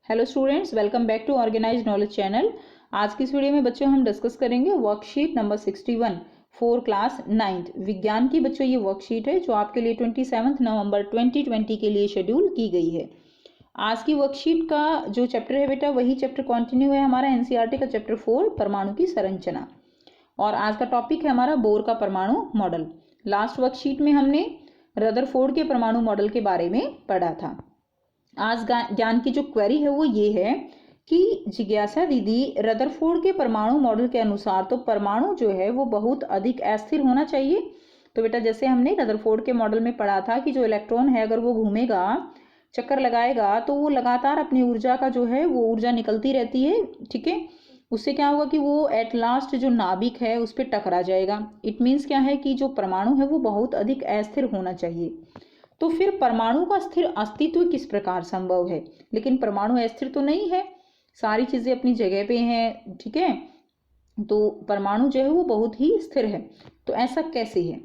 Hello students, welcome back to organised knowledge channel. आज की इस वीडियो में बच्चों हम डिस्कस करेंगे worksheet number 61 for class 9th विज्ञान की। बच्चों ये वर्कशीट है जो आपके लिए 27 नवंबर 2020 के लिए शेड्यूल की गई है। आज की वर्कशीट का जो चैप्टर है बेटा, वही चैप्टर कंटिन्यू है हमारा एनसीईआरटी का चैप्टर 4 परमाणु की संरचना। और आज का टॉपिक है हमारा बोर का परमाणु मॉडल। लास्ट वर्कशीट में हमने रदरफोर्ड के परमाणु मॉडल के बारे में पढ़ा था। आज ज्ञान की जो क्वेरी है वो ये है कि जिज्ञासा दीदी, रदरफोर्ड के परमाणु मॉडल के अनुसार तो परमाणु जो है वो बहुत अधिक अस्थिर होना चाहिए। तो बेटा जैसे हमने रदरफोर्ड के मॉडल में पढ़ा था कि जो इलेक्ट्रॉन है अगर वो घूमेगा, चक्कर लगाएगा, तो वो लगातार अपनी ऊर्जा का जो है वो ऊर्जा निकलती रहती है। ठीक है, उससे क्या होगा कि वो एट लास्ट जो नाभिक है उस पर टकरा जाएगा। इट मीन्स क्या है कि जो परमाणु है वो बहुत अधिक अस्थिर होना चाहिए। तो फिर परमाणु का स्थिर अस्तित्व किस प्रकार संभव है? लेकिन परमाणु अस्थिर तो नहीं है, सारी चीजें अपनी जगह पे हैं। ठीक है, तो परमाणु जो है वो बहुत ही स्थिर है। तो ऐसा कैसे है?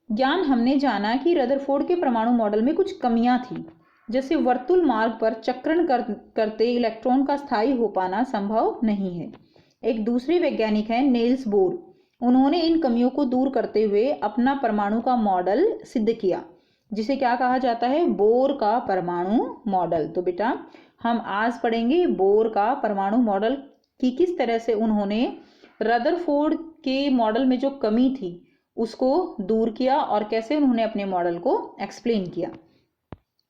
ज्ञान हमने जाना कि रदरफोर्ड के परमाणु मॉडल में कुछ कमियां थी, जैसे वर्तुल मार्ग पर चक्रण करते इलेक्ट्रॉन का स्थायी हो पाना संभव नहीं है। एक दूसरे वैज्ञानिक हैं नेल्स बोर, उन्होंने इन कमियों को दूर करते हुए अपना परमाणु का मॉडल सिद्ध किया, जिसे क्या कहा जाता है? बोर का परमाणु मॉडल। तो बेटा हम आज पढ़ेंगे बोर का परमाणु मॉडल कि किस तरह से उन्होंने रदरफोर्ड के मॉडल में जो कमी थी उसको दूर किया और कैसे उन्होंने अपने मॉडल को एक्सप्लेन किया।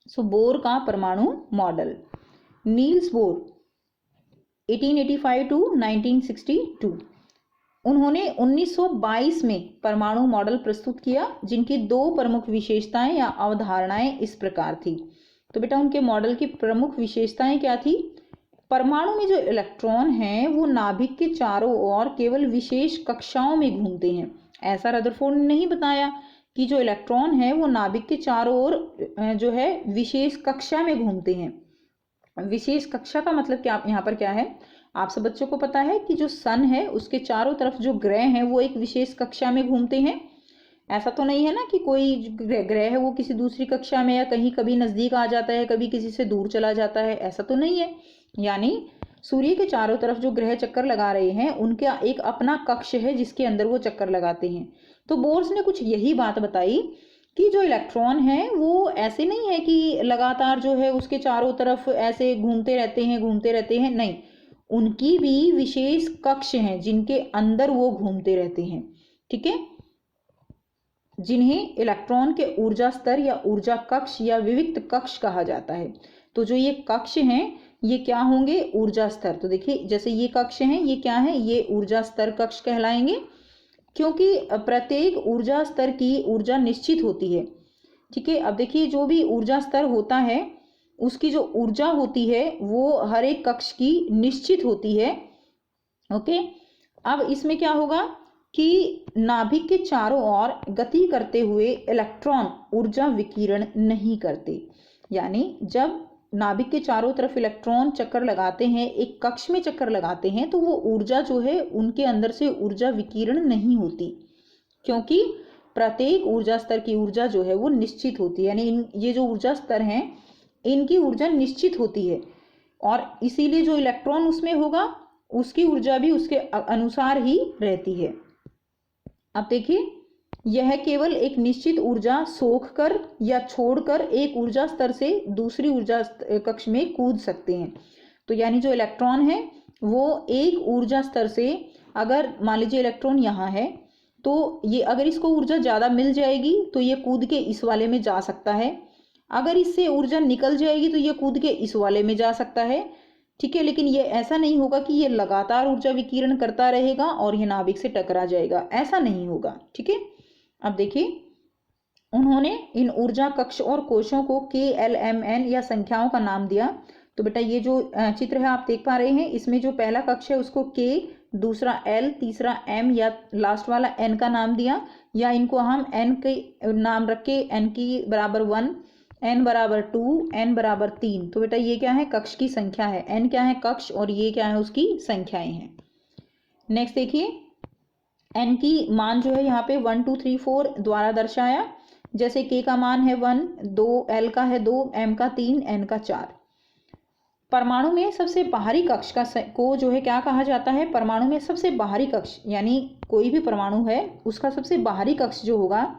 सो बोर का परमाणु मॉडल। नील्स बोर 1885 टू 1962, उन्होंने 1922 में परमाणु मॉडल प्रस्तुत किया, जिनकी दो प्रमुख विशेषताएं या अवधारणाएं इस प्रकार थी। तो बेटा उनके मॉडल की प्रमुख विशेषताएं क्या थी? परमाणु में जो इलेक्ट्रॉन हैं वो नाभिक के चारों ओर केवल विशेष कक्षाओं में घूमते हैं। ऐसा रदरफोर्ड ने नहीं बताया कि जो इलेक्ट्रॉन है वो नाभिक के चारों ओर जो है विशेष कक्षा में घूमते हैं। विशेष कक्षा का मतलब क्या यहाँ पर क्या है? आप सब बच्चों को पता है कि जो सन है उसके चारों तरफ जो ग्रह हैं वो एक विशेष कक्षा में घूमते हैं। ऐसा तो नहीं है ना कि कोई ग्रह है वो किसी दूसरी कक्षा में या कहीं कभी नजदीक आ जाता है, कभी किसी से दूर चला जाता है, ऐसा तो नहीं है। यानी सूर्य के चारों तरफ जो ग्रह चक्कर लगा रहे हैं उनका एक अपना कक्ष है जिसके अंदर वो चक्कर लगाते हैं। तो बोर्स ने कुछ यही बात बताई कि जो इलेक्ट्रॉन है वो ऐसे नहीं है कि लगातार जो है उसके चारों तरफ ऐसे घूमते रहते हैं, नहीं, उनकी भी विशेष कक्ष हैं जिनके अंदर वो घूमते रहते हैं। ठीक है, जिन्हें इलेक्ट्रॉन के ऊर्जा स्तर या ऊर्जा कक्ष या विविक्त कक्ष कहा जाता है। तो जो ये कक्ष हैं ये क्या होंगे? ऊर्जा स्तर। तो देखिए जैसे ये कक्ष हैं, ये क्या है? ये ऊर्जा स्तर कक्ष कहलाएंगे, क्योंकि प्रत्येक ऊर्जा स्तर की ऊर्जा निश्चित होती है। ठीक है, अब देखिए जो भी ऊर्जा स्तर होता है उसकी जो ऊर्जा होती है वो हर एक कक्ष की निश्चित होती है। ओके, अब इसमें क्या होगा कि नाभिक के चारों ओर गति करते हुए इलेक्ट्रॉन ऊर्जा विकिरण नहीं करते। यानी जब नाभिक के चारों तरफ इलेक्ट्रॉन चक्कर लगाते हैं, एक कक्ष में चक्कर लगाते हैं, तो वो ऊर्जा जो है उनके अंदर से ऊर्जा विकिरण नहीं होती, क्योंकि प्रत्येक ऊर्जा स्तर की ऊर्जा जो है वो निश्चित होती है। यानी ये जो ऊर्जा स्तर हैं इनकी ऊर्जा निश्चित होती है और इसीलिए जो इलेक्ट्रॉन उसमें होगा उसकी ऊर्जा भी उसके अनुसार ही रहती है। अब देखिए यह केवल एक निश्चित ऊर्जा सोख कर या छोड़कर एक ऊर्जा स्तर से दूसरी ऊर्जा कक्ष में कूद सकते हैं। तो यानी जो इलेक्ट्रॉन है वो एक ऊर्जा स्तर से, अगर मान लीजिए इलेक्ट्रॉन यहाँ है तो ये अगर इसको ऊर्जा ज़्यादा मिल जाएगी तो ये कूद के इस वाले में जा सकता है, अगर इससे ऊर्जा निकल जाएगी तो ये कूद के इस वाले में जा सकता है। ठीक है, लेकिन ये ऐसा नहीं होगा कि ये लगातार ऊर्जा विकिरण करता रहेगा और ये नाभिक से टकरा जाएगा, ऐसा नहीं होगा। ठीक है, अब देखिए उन्होंने इन ऊर्जा कक्ष और कोशों को KLMN या संख्याओं का नाम दिया। तो बेटा ये जो चित्र है आप देख पा रहे हैं, इसमें जो पहला कक्ष है उसको K, दूसरा L, तीसरा M या लास्ट वाला N का नाम दिया, या इनको हम N के नाम रख के N की बराबर 1, N बराबर 2, N बराबर 3। तो बेटा ये क्या है? कक्ष की संख्या है। N क्या है? कक्ष, और ये क्या है? उसकी संख्याएं हैं। नेक्स्ट देखिए N की मान जो है यहाँ पे 1 2 3 4 द्वारा दर्शाया। जैसे K का मान है 1, 2, L का है 2, M का 3, N का 4। परमाणु में सबसे बाहरी कक्ष को जो है क्या कहा जाता है? परमाणु में सबसे बाहरी कक्ष, यानी कोई भी परमाणु है उसका सबसे बाहरी कक्ष जो होगा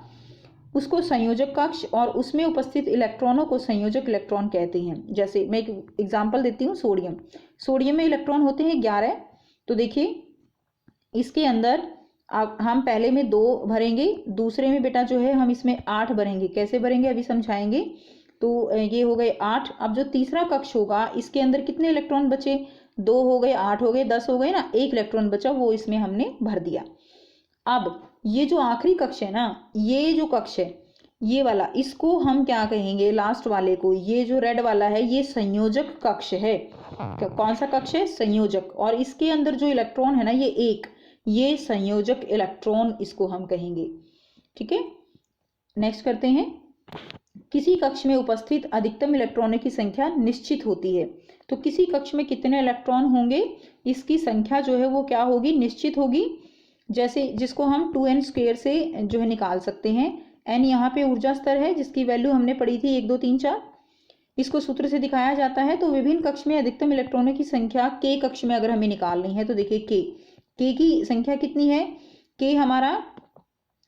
उसको संयोजक कक्ष, और उसमें उपस्थित इलेक्ट्रॉनों को संयोजक इलेक्ट्रॉन कहते हैं। जैसे मैं एक एग्जांपल देती हूँ, सोडियम। सोडियम में इलेक्ट्रॉन होते हैं 11। तो देखिए इसके अंदर अब हम पहले में 2 भरेंगे, दूसरे में बेटा जो है हम इसमें 8 भरेंगे। कैसे भरेंगे अभी समझाएंगे। तो ये हो गए 8। अब जो तीसरा कक्ष होगा इसके अंदर कितने इलेक्ट्रॉन बचे? 2 हो गए, 8 हो गए, 10 हो गए ना, 1 इलेक्ट्रॉन बचा, वो इसमें हमने भर दिया। अब ये जो आखिरी कक्ष है ना, ये जो कक्ष है ये वाला, इसको हम क्या कहेंगे? लास्ट वाले को, ये जो रेड वाला है ये संयोजक कक्ष है। कौन सा कक्ष है? संयोजक। और इसके अंदर जो इलेक्ट्रॉन है ना ये 1, ये संयोजक इलेक्ट्रॉन इसको हम कहेंगे। ठीक है, नेक्स्ट करते हैं। किसी कक्ष में उपस्थित अधिकतम इलेक्ट्रॉनों की संख्या निश्चित होती है। तो किसी कक्ष में कितने इलेक्ट्रॉन होंगे इसकी संख्या जो है वो क्या होगी? निश्चित होगी। जैसे जिसको हम 2n² से जो है निकाल सकते हैं। n यहाँ पे ऊर्जा स्तर है जिसकी वैल्यू हमने पढ़ी थी 1 2 3 4। इसको सूत्र से दिखाया जाता है। तो विभिन्न कक्ष में अधिकतम इलेक्ट्रॉनों की संख्या k कक्ष में अगर हमें निकालनी है तो देखिए k की संख्या कितनी है? k हमारा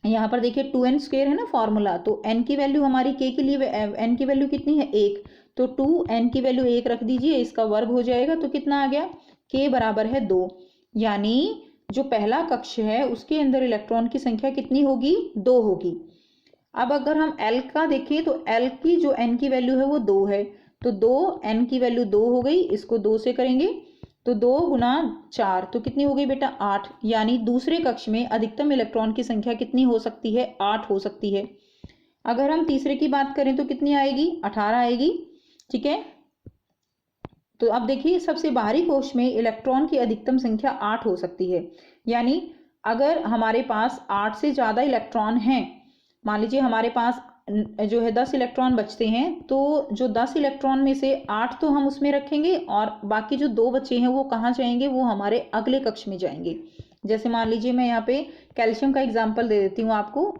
यहाँ पर देखिए 2n² है ना फॉर्मूला, तो n की वैल्यू हमारी k के लिए n की वैल्यू कितनी है? 1। तो 2n की वैल्यू 1 रख दीजिए, इसका वर्ग हो जाएगा तो कितना आ गया? k बराबर है 2। यानी जो पहला कक्ष है उसके अंदर इलेक्ट्रॉन की संख्या कितनी होगी? 2 होगी। अब अगर हम L का देखें तो L की जो n की वैल्यू है वो 2 है, तो 2 n की वैल्यू 2 हो गई, इसको 2 से करेंगे तो 2 गुना 4 तो कितनी हो गई बेटा? 8। यानी दूसरे कक्ष में अधिकतम इलेक्ट्रॉन की संख्या कितनी हो सकती है? 8 हो सकती है। अगर हम तीसरे की बात करें तो कितनी आएगी? 18 आएगी। ठीक है, तो अब देखिए सबसे बाहरी कोश में इलेक्ट्रॉन की अधिकतम संख्या 8 हो सकती है। यानी अगर हमारे पास 8 से ज़्यादा इलेक्ट्रॉन हैं, मान लीजिए हमारे पास जो है 10 इलेक्ट्रॉन बचते हैं, तो जो 10 इलेक्ट्रॉन में से 8 तो हम उसमें रखेंगे और बाकी जो 2 बचे हैं वो कहाँ जाएंगे? वो हमारे अगले कक्ष में जाएंगे। जैसे मान लीजिए मैं यहाँ पे कैल्शियम का एग्जाम्पल दे देती हूँ आपको।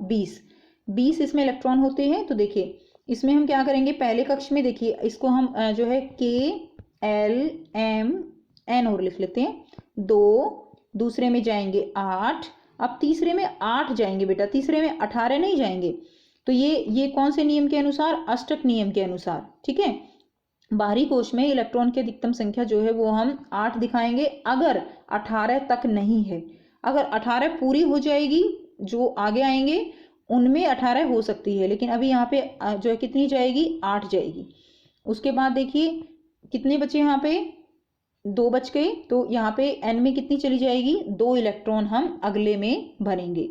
20 इसमें इलेक्ट्रॉन होते हैं। तो देखिए इसमें हम क्या करेंगे? पहले कक्ष में देखिए इसको हम जो है KLMN और लिख लेते हैं 2, दूसरे में जाएंगे 8, अब तीसरे में 8 जाएंगे बेटा, तीसरे में 18 नहीं जाएंगे। तो ये कौन से नियम के अनुसार? अष्टक नियम के अनुसार। ठीक है, बाहरी कोश में इलेक्ट्रॉन की अधिकतम संख्या जो है वो हम 8 दिखाएंगे अगर 18 तक नहीं है। अगर 18 पूरी हो जाएगी, जो आगे आएंगे उनमें 18 हो सकती है, लेकिन अभी यहाँ पे जो है कितनी जाएगी? 8 जाएगी। उसके बाद देखिए कितने बचे? यहाँ पे 2 बच गए, तो यहाँ पे n में कितनी चली जाएगी? 2 इलेक्ट्रॉन हम अगले में भरेंगे।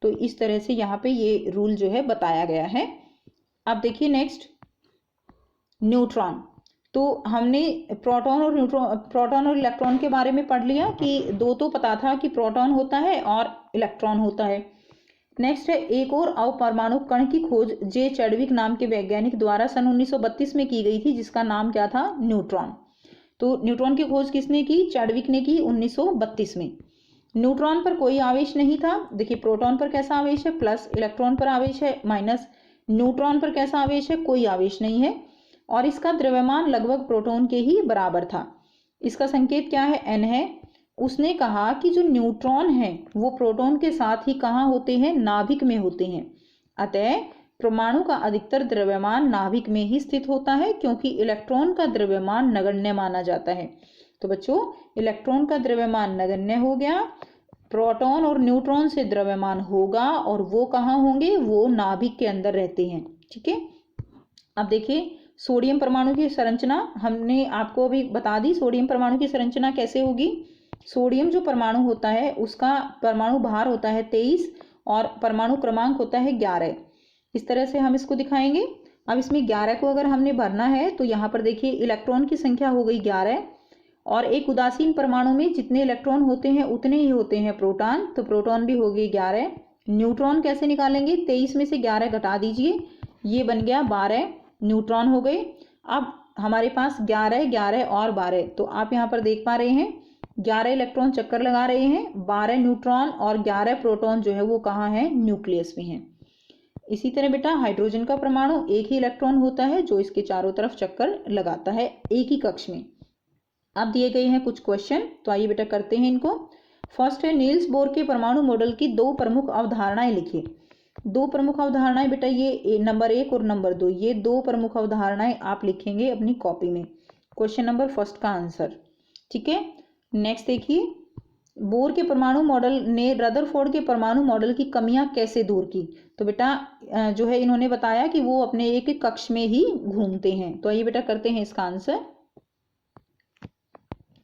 तो इस तरह से यहाँ पे ये रूल जो है बताया गया है। अब देखिए नेक्स्ट न्यूट्रॉन। तो हमने प्रोटॉन और इलेक्ट्रॉन के बारे में पढ़ लिया कि 2 तो पता था कि प्रोटॉन होता है और इलेक्ट्रॉन होता है। नेक्स्ट है एक और अपरमाणु कण की खोज जे चैडविक नाम के वैज्ञानिक द्वारा सन 1932 में की गई थी, जिसका नाम क्या था? न्यूट्रॉन। तो न्यूट्रॉन की खोज किसने की? चैडविक ने की 1932 में। न्यूट्रॉन पर कोई आवेश नहीं था। देखिए प्रोटॉन पर कैसा आवेश है? प्लस, इलेक्ट्रॉन पर आवेश है माइनस, न्यूट्रॉन पर कैसा आवेश है? कोई आवेश नहीं है। और इसका द्रव्यमान लगभग प्रोटॉन के ही बराबर था। इसका संकेत क्या है? n है। उसने कहा कि जो न्यूट्रॉन है वो प्रोटॉन के साथ ही कहाँ होते हैं? नाभिक में होते हैं। अतः परमाणु का अधिकतर द्रव्यमान नाभिक में ही स्थित होता है, क्योंकि इलेक्ट्रॉन का द्रव्यमान नगण्य माना जाता है। तो बच्चों इलेक्ट्रॉन का द्रव्यमान नगण्य हो गया, प्रोटॉन और न्यूट्रॉन से द्रव्यमान होगा, और वो कहाँ होंगे? वो नाभिक के अंदर रहते हैं। ठीक है, अब देखिए सोडियम परमाणु की संरचना हमने आपको अभी बता दी। सोडियम परमाणु की संरचना कैसे होगी? सोडियम जो परमाणु होता है उसका परमाणु भार होता है 23 और परमाणु क्रमांक होता है 11। इस तरह से हम इसको दिखाएंगे। अब इसमें 11 को अगर हमने भरना है तो यहाँ पर देखिए इलेक्ट्रॉन की संख्या हो गई 11, और एक उदासीन परमाणु में जितने इलेक्ट्रॉन होते हैं उतने ही होते हैं प्रोटॉन, तो प्रोटॉन भी हो गई 11। न्यूट्रॉन कैसे निकालेंगे? 23 में से 11 घटा दीजिए, ये बन गया 12 न्यूट्रॉन हो गए। अब हमारे पास 11, 11 और 12, तो आप यहाँ पर देख पा रहे हैं 11 इलेक्ट्रॉन चक्कर लगा रहे हैं, 12 न्यूट्रॉन और 11 प्रोटॉन जो है वो कहाँ है? न्यूक्लियस में है। इसी तरह बेटा हाइड्रोजन का परमाणु एक ही इलेक्ट्रॉन होता है जो इसके चारों तरफ चक्कर लगाता है एक ही कक्ष में। अब दिए गए हैं कुछ क्वेश्चन, तो आइए बेटा करते हैं इनको। फर्स्ट है, नील्स बोर के परमाणु मॉडल की दो प्रमुख अवधारणाएं लिखिए। दो प्रमुख अवधारणाएं बेटा ये नंबर 1 और नंबर 2, ये दो प्रमुख अवधारणाएं आप लिखेंगे अपनी कॉपी में। क्वेश्चन नंबर फर्स्ट का आंसर, ठीक है। नेक्स्ट देखिए, बोर के परमाणु मॉडल ने रदरफोर्ड के परमाणु मॉडल की कमियां कैसे दूर की। तो बेटा जो है इन्होंने बताया कि वो अपने एक कक्ष में ही घूमते हैं। तो आइए बेटा करते हैं इसका आंसर।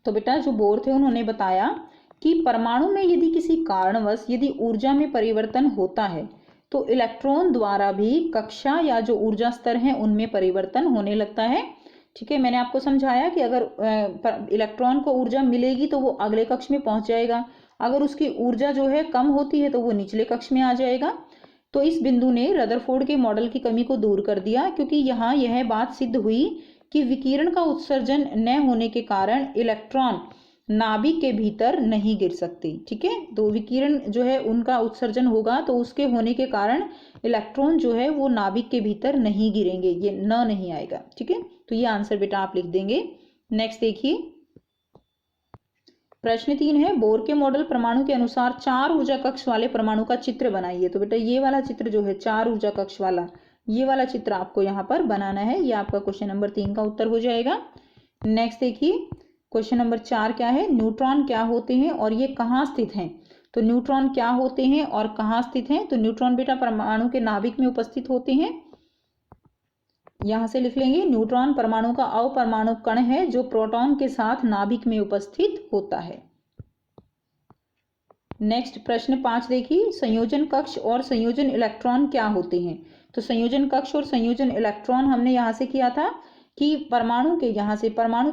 तो बेटा जो बोर थे उन्होंने बताया कि परमाणु में यदि किसी कारणवश यदि ऊर्जा में परिवर्तन होता है तो इलेक्ट्रॉन द्वारा भी कक्षा या जो ऊर्जा स्तर हैं उनमें परिवर्तन होने लगता है, ठीक है। मैंने आपको समझाया कि अगर इलेक्ट्रॉन को ऊर्जा मिलेगी तो वो अगले कक्ष में पहुंच जाएगा, अगर उसकी ऊर्जा जो है कम होती है तो वो निचले कक्ष में आ जाएगा। तो इस बिंदु ने रदरफोर्ड के मॉडल की कमी को दूर कर दिया, क्योंकि यहाँ यह बात सिद्ध हुई कि विकिरण का उत्सर्जन न होने के कारण इलेक्ट्रॉन नाभिक के भीतर नहीं गिर सकते, ठीक है। तो विकिरण जो है उनका उत्सर्जन होगा तो उसके होने के कारण इलेक्ट्रॉन जो है वो नाभिक के भीतर नहीं गिरेंगे, ये नहीं आएगा, ठीक है। तो ये आंसर बेटा आप लिख देंगे। नेक्स्ट देखिए, प्रश्न 3 है, बोर के मॉडल परमाणु के अनुसार 4 ऊर्जा कक्ष वाले परमाणु का चित्र बनाइए। तो बेटा ये वाला चित्र जो है 4 ऊर्जा कक्ष वाला, ये वाला चित्र आपको यहाँ पर बनाना है। ये आपका क्वेश्चन नंबर 3 का उत्तर हो जाएगा। नेक्स्ट देखिए, क्वेश्चन नंबर 4 क्या है, न्यूट्रॉन क्या होते हैं और ये कहाँ स्थित हैं। तो न्यूट्रॉन क्या होते हैं और कहाँ स्थित हैं। तो न्यूट्रॉन बेटा परमाणु के नाभिक में उपस्थित होते हैं। यहां से लिख लेंगे, न्यूट्रॉन परमाणु का अपरमाणु कण है जो प्रोटॉन के साथ नाभिक में उपस्थित होता है। नेक्स्ट प्रश्न 5 देखिए, संयोजन कक्ष और संयोजन इलेक्ट्रॉन क्या होते हैं। तो संयोजन कक्ष और संयोजन इलेक्ट्रॉन हमने यहाँ से किया था कि परमाणु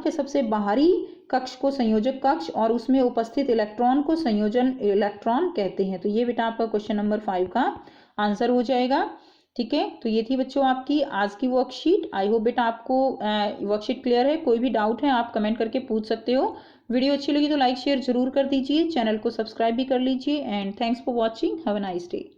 के सबसे बाहरी कक्ष को संयोजक कक्ष और उसमें उपस्थित इलेक्ट्रॉन को संयोजन इलेक्ट्रॉन कहते हैं। तो ये बेटा आपका क्वेश्चन नंबर 5 का आंसर हो जाएगा, ठीक है। तो ये थी बच्चों आपकी आज की वर्कशीट। आई होप बेटा आपको वर्कशीट क्लियर है। कोई भी डाउट है आप कमेंट करके पूछ सकते हो। वीडियो अच्छी लगी तो लाइक शेयर जरूर कर दीजिए, चैनल को सब्सक्राइब भी कर लीजिए। And thanks for watching, have a nice day.